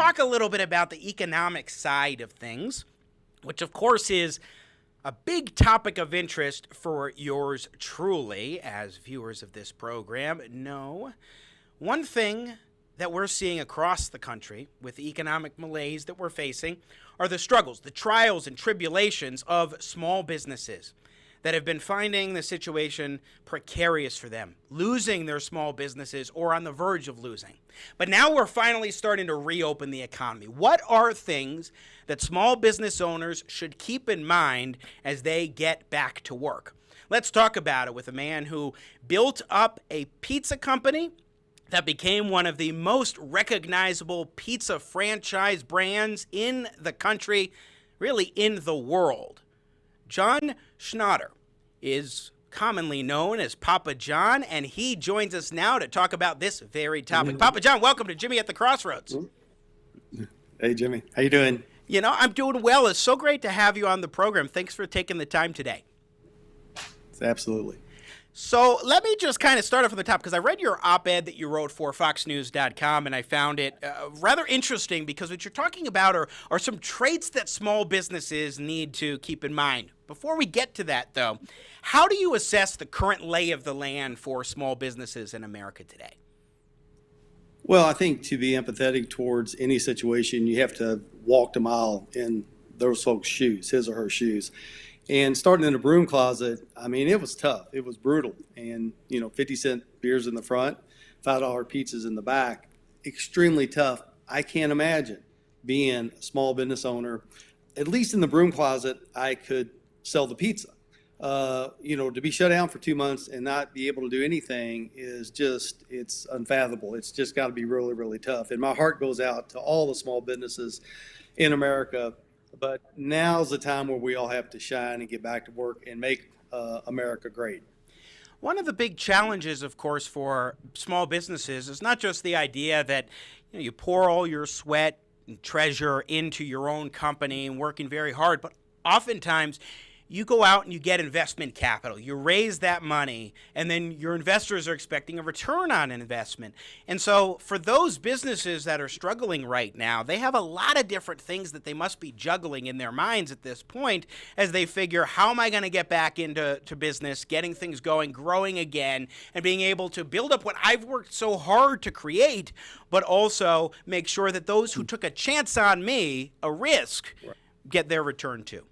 talk a little bit about the economic side of things, which of course is a big topic of interest for yours truly, as viewers of this program know. One thing that we're seeing across the country with the economic malaise that we're facing are the struggles, the trials and tribulations of small businesses that have been finding the situation precarious for them, losing their small businesses or on the verge of losing. But now we're finally starting to reopen the economy. What are things that small business owners should keep in mind as they get back to work? Let's talk about it with a man who built up a pizza company that became one of the most recognizable pizza franchise brands in the country, really in the world. John Schnatter is commonly known as Papa John, and he joins us now to talk about this very topic. Papa John, welcome to Jimmy at the Crossroads. Hey, Jimmy. How you doing? You know, I'm doing well. It's so great to have you on the program. Thanks for taking the time today. Absolutely. So let me just kind of start off from the top, because I read your op-ed that you wrote for foxnews.com, and I found it rather interesting, because what you're talking about are some traits that small businesses need to keep in mind. Before we get to that, though, how do you assess the current lay of the land for small businesses in America today? Well, I think to be empathetic towards any situation, you have to walk the mile in those folks' shoes, his or her shoes. And starting in a broom closet, I mean, it was tough. It was brutal. And, 50-cent beers in the front, $5 pizzas in the back, extremely tough. I can't imagine being a small business owner. At least in the broom closet, I could sell the pizza. To be shut down for 2 months and not be able to do anything is just, it's unfathomable. It's just got to be really, really tough. And my heart goes out to all the small businesses in America. But now's the time where we all have to shine and get back to work and make America great. One of the big challenges, of course, for small businesses is not just the idea that you pour all your sweat and treasure into your own company and working very hard, but oftentimes you go out and you get investment capital. You raise that money, and then your investors are expecting a return on investment. And so for those businesses that are struggling right now, they have a lot of different things that they must be juggling in their minds at this point as they figure, how am I going to get back into business, getting things going, growing again, and being able to build up what I've worked so hard to create, but also make sure that those who took a chance on me, a risk, get their return too.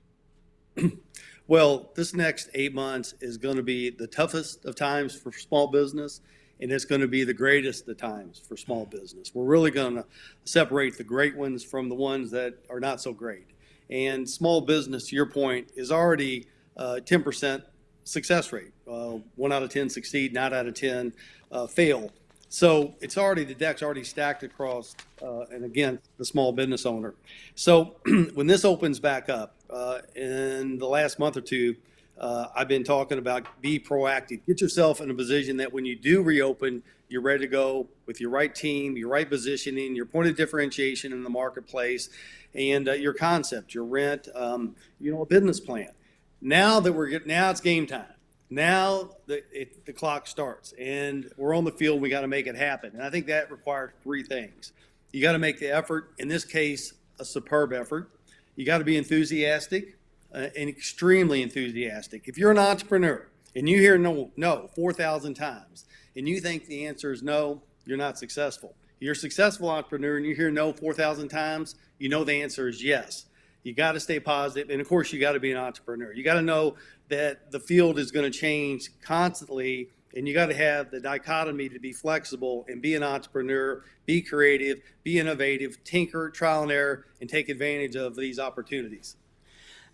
Well, this next 8 months is going to be the toughest of times for small business, and it's going to be the greatest of times for small business. We're really going to separate the great ones from the ones that are not so great. And small business, to your point, is already 10% success rate. 1 out of 10 succeed, 9 out of 10 fail. So it's already, the deck's already stacked across, and again, the small business owner. So when this opens back up, in the last month or two, I've been talking about be proactive. Get yourself in a position that when you do reopen, you're ready to go with your right team, your right positioning, your point of differentiation in the marketplace, and your concept, your rent, a business plan. Now it's game time. Now the clock starts, and we're on the field. We got to make it happen, and I think that requires 3 things. You got to make the effort. In this case, a superb effort. You got to be enthusiastic and extremely enthusiastic. If you're an entrepreneur and you hear no 4,000 times and you think the answer is no, you're not successful. You're a successful entrepreneur and you hear no 4,000 times, you know the answer is yes. You got to stay positive, and of course you got to be an entrepreneur. You got to know that the field is going to change constantly, and you got to have the dichotomy to be flexible and be an entrepreneur, be creative, be innovative, tinker, trial and error, and take advantage of these opportunities.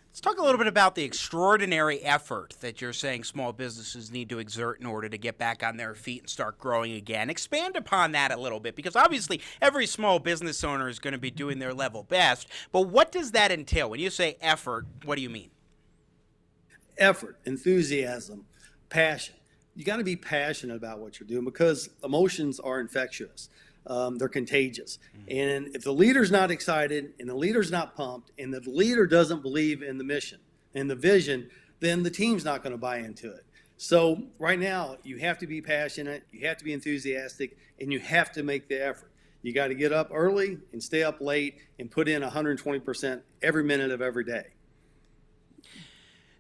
Let's talk a little bit about the extraordinary effort that you're saying small businesses need to exert in order to get back on their feet and start growing again. Expand upon that a little bit, because obviously every small business owner is going to be doing their level best. But what does that entail? When you say effort, what do you mean? Effort, enthusiasm, passion. You got to be passionate about what you're doing, because emotions are infectious. They're contagious. And if the leader's not excited and the leader's not pumped and the leader doesn't believe in the mission and the vision, then the team's not going to buy into it. So right now, you have to be passionate, you have to be enthusiastic, and you have to make the effort. You got to get up early and stay up late and put in 120% every minute of every day.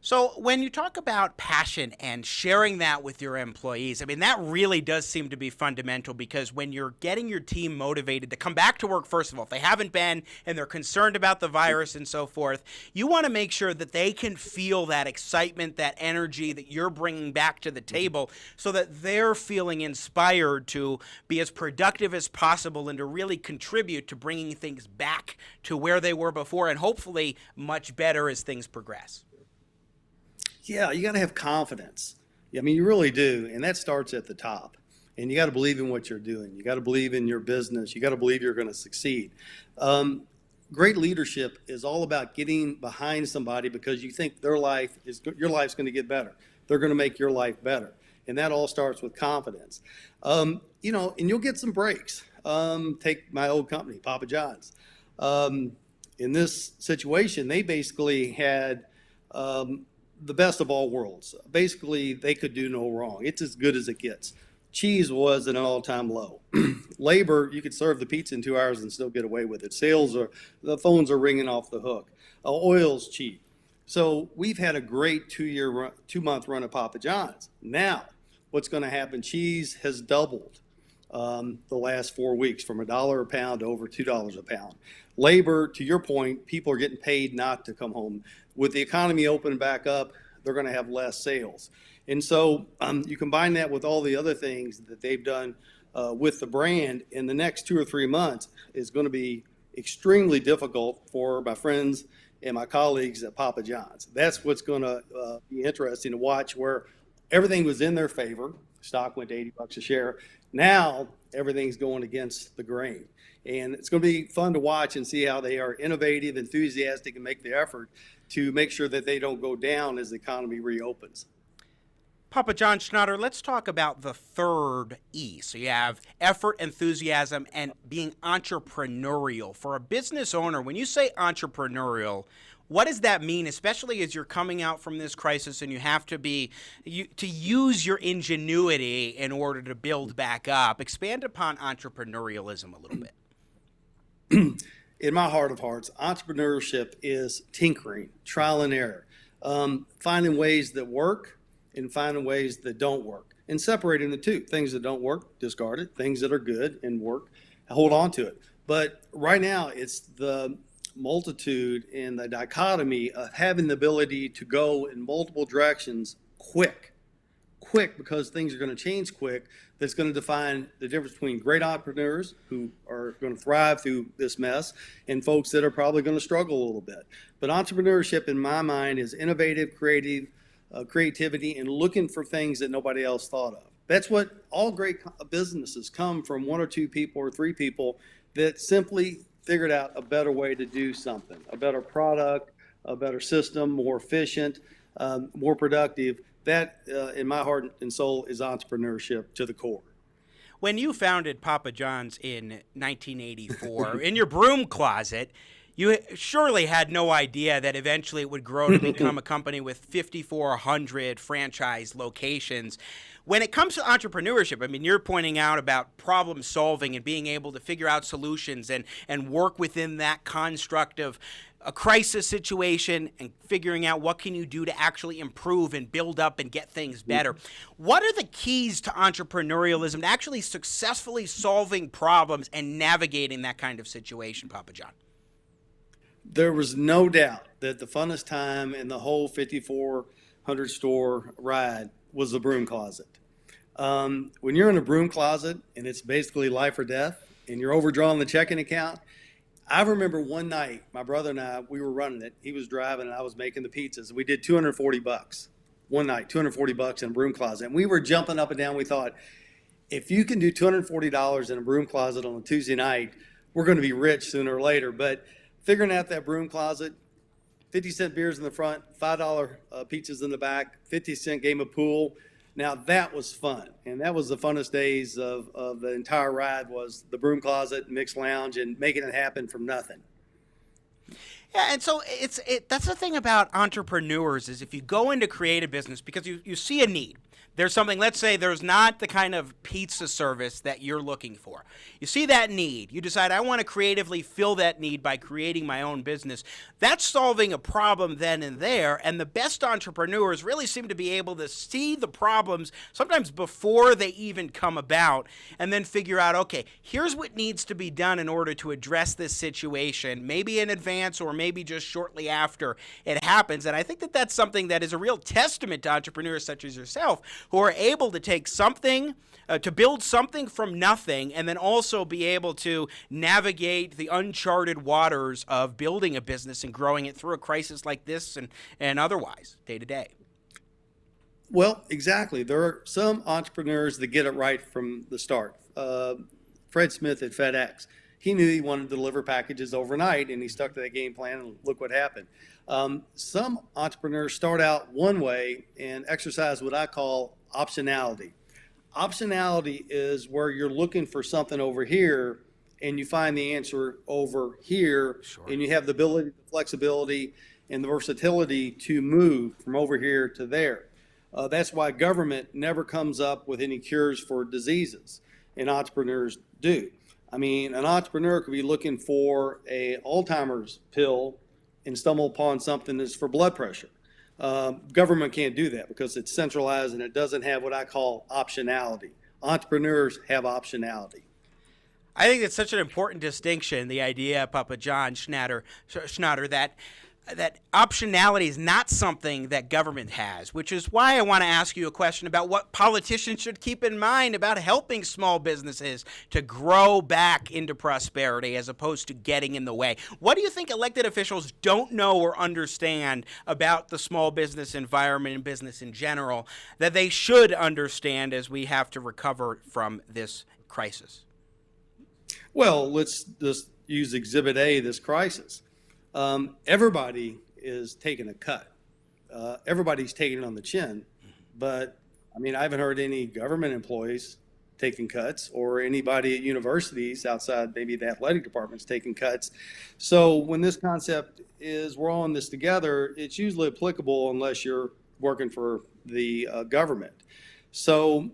So when you talk about passion and sharing that with your employees, I mean, that really does seem to be fundamental, because when you're getting your team motivated to come back to work, first of all, if they haven't been and they're concerned about the virus and so forth, you want to make sure that they can feel that excitement, that energy that you're bringing back to the table, so that they're feeling inspired to be as productive as possible and to really contribute to bringing things back to where they were before, and hopefully much better as things progress. Yeah, you got to have confidence. I mean, you really do. And that starts at the top. And you got to believe in what you're doing. You got to believe in your business. You got to believe you're going to succeed. Great leadership is all about getting behind somebody because you think your life's going to get better. They're going to make your life better. And that all starts with confidence. And you'll get some breaks. Take my old company, Papa John's. In this situation, they basically had the best of all worlds. Basically, they could do no wrong. It's as good as it gets. Cheese was at an all-time low. Labor, you could serve the pizza in 2 hours and still get away with it. The phones are ringing off the hook. Oil's cheap. So we've had a great 2-month run of Papa John's. Now, what's going to happen? Cheese has doubled the last 4 weeks, from $1 a pound to over $2 a pound. Labor, to your point, people are getting paid not to come home. With the economy opening back up, they're going to have less sales. And so you combine that with all the other things that they've done with the brand, in the next 2 or 3 months is going to be extremely difficult for my friends and my colleagues at Papa John's. That's what's going to be interesting to watch, where everything was in their favor. Stock went to $80 a share. Now everything's going against the grain. And it's going to be fun to watch and see how they are innovative, enthusiastic, and make the effort to make sure that they don't go down as the economy reopens. Papa John Schnatter, let's talk about the third E. So you have effort, enthusiasm, and being entrepreneurial. For a business owner, when you say entrepreneurial, what does that mean, especially as you're coming out from this crisis and you have to use your ingenuity in order to build back up? Expand upon entrepreneurialism a little bit. In my heart of hearts, entrepreneurship is tinkering, trial and error, finding ways that work and finding ways that don't work, and separating the two. Things that don't work, discard it. Things that are good and work, hold on to it. But right now, it's the multitude and the dichotomy of having the ability to go in multiple directions quick, because things are going to change quick. That's going to define the difference between great entrepreneurs who are going to thrive through this mess and folks that are probably going to struggle a little bit. But entrepreneurship, in my mind, is innovative, creativity, and looking for things that nobody else thought of. That's what all great businesses come from, 1 or 2 people or 3 people that simply figured out a better way to do something, a better product, a better system, more efficient, more productive. That, in my heart and soul, is entrepreneurship to the core. When you founded Papa John's in 1984, in your broom closet, you surely had no idea that eventually it would grow to become a company with 5,400 franchise locations. When it comes to entrepreneurship, I mean, you're pointing out about problem solving and being able to figure out solutions and work within that construct of a crisis situation and figuring out what can you do to actually improve and build up and get things better. What are the keys to entrepreneurialism, to actually successfully solving problems and navigating that kind of situation, Papa John? There was no doubt that the funnest time in the whole 5,400 store ride was the broom closet. When you're in a broom closet and it's basically life or death and you're overdrawing the checking account, I remember one night, my brother and I, we were running it. He was driving and I was making the pizzas. And we did $240 one night, $240 in a broom closet. And we were jumping up and down. We thought, if you can do $240 in a broom closet on a Tuesday night, we're going to be rich sooner or later. But figuring out that broom closet, 50-cent beers in the front, $5 pizzas in the back, 50-cent game of pool. Now that was fun, and that was the funnest days of the entire ride, was the broom closet, mixed lounge, and making it happen from nothing. Yeah, and so that's the thing about entrepreneurs is if you go into create a business because you see a need. there's something, let's say there's not the kind of pizza service that you're looking for. You see that need. You decide, I want to creatively fill that need by creating my own business. That's solving a problem then and there. And the best entrepreneurs really seem to be able to see the problems sometimes before they even come about, and then figure out, okay, here's what needs to be done in order to address this situation, maybe in advance or maybe just shortly after it happens. And I think that that's something that is a real testament to entrepreneurs such as yourself, who are able to take something, to build something from nothing, and then also be able to navigate the uncharted waters of building a business and growing it through a crisis like this and otherwise, day to day. Well, exactly. There are some entrepreneurs that get it right from the start. Fred Smith at FedEx, he knew he wanted to deliver packages overnight, and he stuck to that game plan, and look what happened. Some entrepreneurs start out one way and exercise what I call optionality. Optionality is where you're looking for something over here and you find the answer over here. Sure. And you have the ability, the flexibility, and the versatility to move from over here to there. That's why government never comes up with any cures for diseases, and entrepreneurs do. I mean, an entrepreneur could be looking for a Alzheimer's pill and stumble upon something that's for blood pressure. Government can't do that because it's centralized and it doesn't have what I call optionality. Entrepreneurs have optionality. I think it's such an important distinction, the idea, Papa John Schnatter, that optionality is not something that government has, which is why I want to ask you a question about what politicians should keep in mind about helping small businesses to grow back into prosperity as opposed to getting in the way. What do you think elected officials don't know or understand about the small business environment and business in general that they should understand as we have to recover from this crisis? Well, let's just use Exhibit A, this crisis. Everybody is taking a cut. Everybody's taking it on the chin. But, I mean, I haven't heard any government employees taking cuts or anybody at universities outside maybe the athletic departments taking cuts. So when this concept is we're all in this together, it's usually applicable unless you're working for the government. So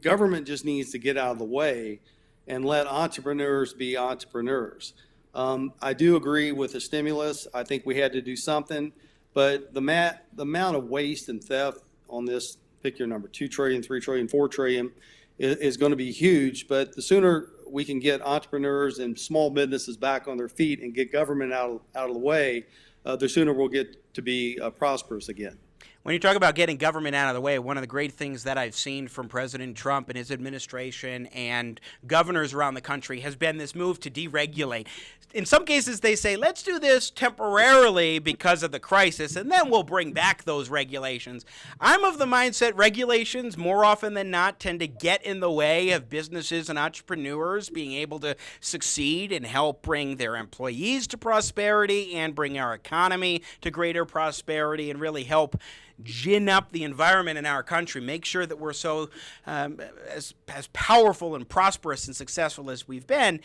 government just needs to get out of the way and let entrepreneurs be entrepreneurs. I do agree with the stimulus. I think we had to do something, but the amount of waste and theft on this, pick your number, 2 trillion, 3 trillion, 4 trillion, is going to be huge. But the sooner we can get entrepreneurs and small businesses back on their feet and get government out of the way, the sooner we'll get to be prosperous again. When you talk about getting government out of the way, one of the great things that I've seen from President Trump and his administration and governors around the country has been this move to deregulate. In some cases, they say, let's do this temporarily because of the crisis, and then we'll bring back those regulations. I'm of the mindset regulations, more often than not, tend to get in the way of businesses and entrepreneurs being able to succeed and help bring their employees to prosperity and bring our economy to greater prosperity and really help gin up the environment in our country, make sure that we're so as powerful and prosperous and successful as we've been.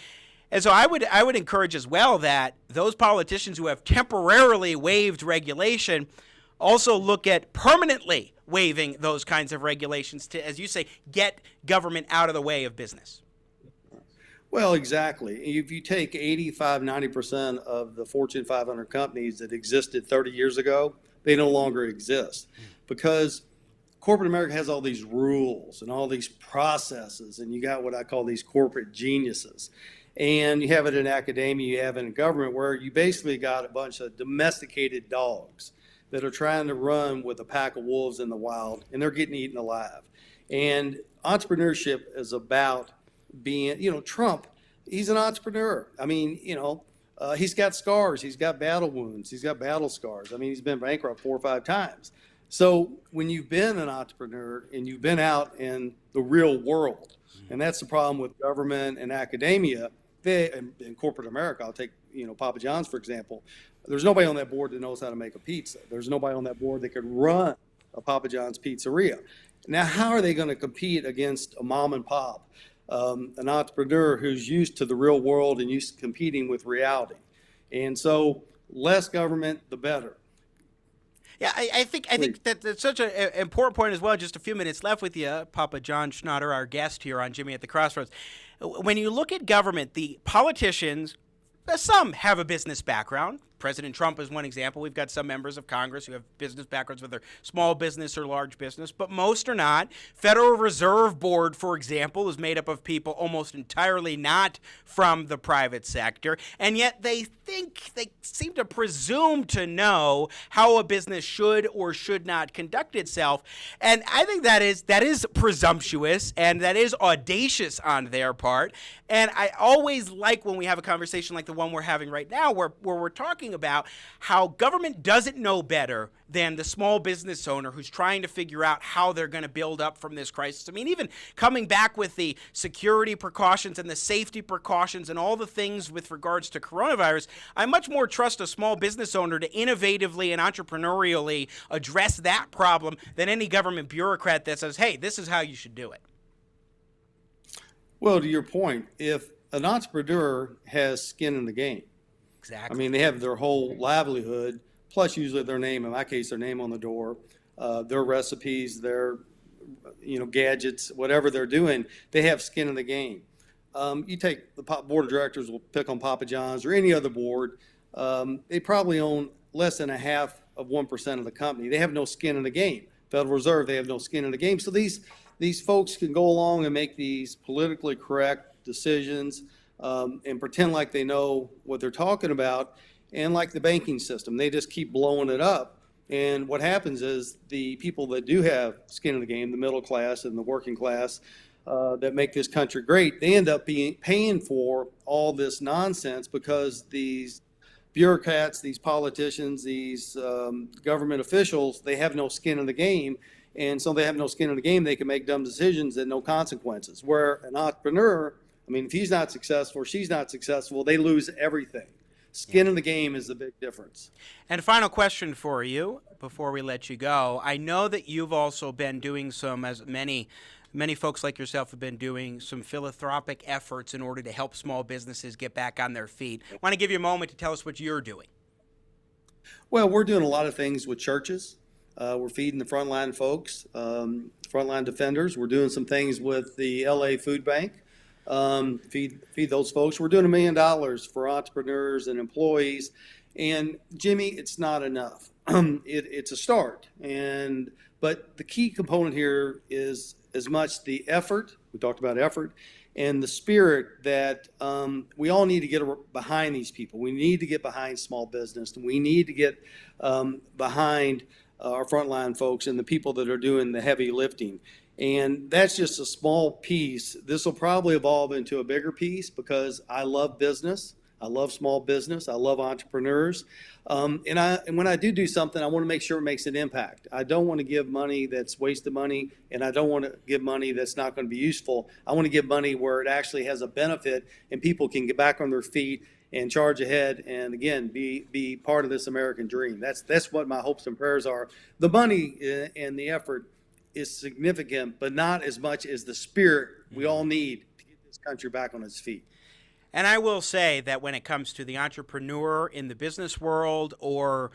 And so I would encourage as well that those politicians who have temporarily waived regulation also look at permanently waiving those kinds of regulations to, as you say, get government out of the way of business. Well, exactly. If you take 85, 90% of the Fortune 500 companies that existed 30 years ago, they no longer exist because corporate America has all these rules and all these processes, and you got what I call these corporate geniuses. And you have it in academia, you have it in government, where you basically got a bunch of domesticated dogs that are trying to run with a pack of wolves in the wild, and they're getting eaten alive. And entrepreneurship is about being, Trump, he's an entrepreneur. I mean, he's got scars, he's got battle wounds, he's got battle scars. I mean, he's been bankrupt 4 or 5 times. So when you've been an entrepreneur and you've been out in the real world, and that's the problem with government and academia, in corporate America, I'll take, Papa John's, for example. There's nobody on that board that knows how to make a pizza. There's nobody on that board that could run a Papa John's pizzeria. Now, how are they going to compete against a mom and pop, an entrepreneur who's used to the real world and used to competing with reality? And so less government, the better. Yeah, I think that's such an important point as well. Just a few minutes left with you, Papa John Schnatter, our guest here on Jimmy at the Crossroads. When you look at government, the politicians, some have a business background. President Trump is one example. We've got some members of Congress who have business backgrounds, whether small business or large business, but most are not. Federal Reserve Board, for example, is made up of people almost entirely not from the private sector, and yet they seem to presume to know how a business should or should not conduct itself. And I think that is presumptuous and that is audacious on their part. And I always like when we have a conversation like the one we're having right now, where we're talking about how government doesn't know better than the small business owner who's trying to figure out how they're going to build up from this crisis. I mean, even coming back with the security precautions and the safety precautions and all the things with regards to coronavirus, I much more trust a small business owner to innovatively and entrepreneurially address that problem than any government bureaucrat that says, hey, this is how you should do it. Well, to your point, if an entrepreneur has skin in the game, exactly. I mean, they have their whole livelihood, plus usually their name, in my case, their name on the door, their recipes, their gadgets, whatever they're doing, they have skin in the game. You take the board of directors, will pick on Papa John's or any other board, they probably own less than 0.5% of the company. They have no skin in the game. Federal Reserve, they have no skin in the game. So these folks can go along and make these politically correct decisions and pretend like they know what they're talking about. And like the banking system, they just keep blowing it up. And what happens is the people that do have skin in the game, the middle class and the working class that make this country great, they end up paying for all this nonsense because these bureaucrats, these politicians, these government officials, they have no skin in the game. And so they have no skin in the game. They can make dumb decisions and no consequences. Where an entrepreneur, I mean, if he's not successful or she's not successful, they lose everything. Skin in the game is the big difference. And final question for you before we let you go. I know that you've also been doing some, as many folks like yourself have been doing, some philanthropic efforts in order to help small businesses get back on their feet. I want to give you a moment to tell us what you're doing. Well, we're doing a lot of things with churches. We're feeding the frontline folks, frontline defenders. We're doing some things with the LA Food Bank. Feed those folks. We're doing $1 million for entrepreneurs and employees. And Jimmy, it's not enough. It's a start. But the key component here is as much the effort. We talked about effort and the spirit that we all need to get behind these people. We need to get behind small business. And we need to get behind our frontline folks and the people that are doing the heavy lifting. And that's just a small piece. This will probably evolve into a bigger piece because I love business. I love small business. I love entrepreneurs. And when I do something, I want to make sure it makes an impact. I don't want to give money that's wasted money, and I don't want to give money that's not going to be useful. I want to give money where it actually has a benefit and people can get back on their feet and charge ahead and, again, be part of this American dream. That's what my hopes and prayers are. The money and the effort is significant, but not as much as the spirit we all need to get this country back on its feet. And I will say that when it comes to the entrepreneur in the business world or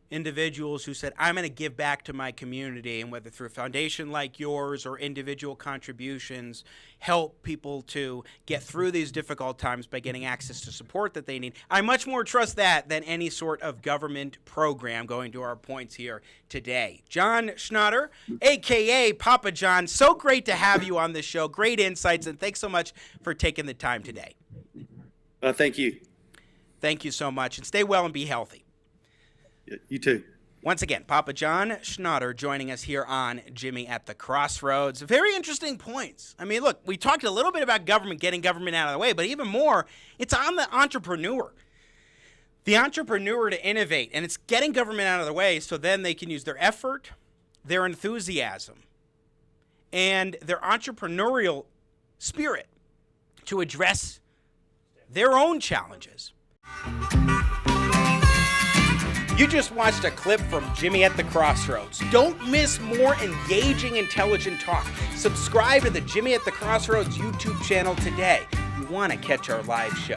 individuals who said, I'm going to give back to my community, and whether through a foundation like yours or individual contributions, help people to get through these difficult times by getting access to support that they need. I much more trust that than any sort of government program, going to our points here today. John Schnatter, a.k.a. Papa John, so great to have you on this show. Great insights, and thanks so much for taking the time today. Thank you. Thank you so much, and stay well and be healthy. You too. Once again, Papa John Schnatter joining us here on Jimmy at the Crossroads. Very interesting points. I mean, look, we talked a little bit about government, getting government out of the way, but even more, it's on the entrepreneur. The entrepreneur to innovate, and it's getting government out of the way so then they can use their effort, their enthusiasm, and their entrepreneurial spirit to address their own challenges. You just watched a clip from Jimmy at the Crossroads. Don't miss more engaging, intelligent talk. Subscribe to the Jimmy at the Crossroads YouTube channel today. You want to catch our live show.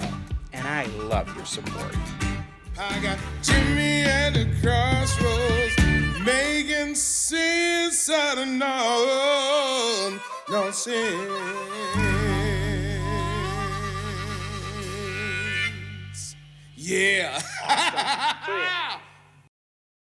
And I love your support. I got Jimmy at the Crossroads. sense out of no sense. Yeah.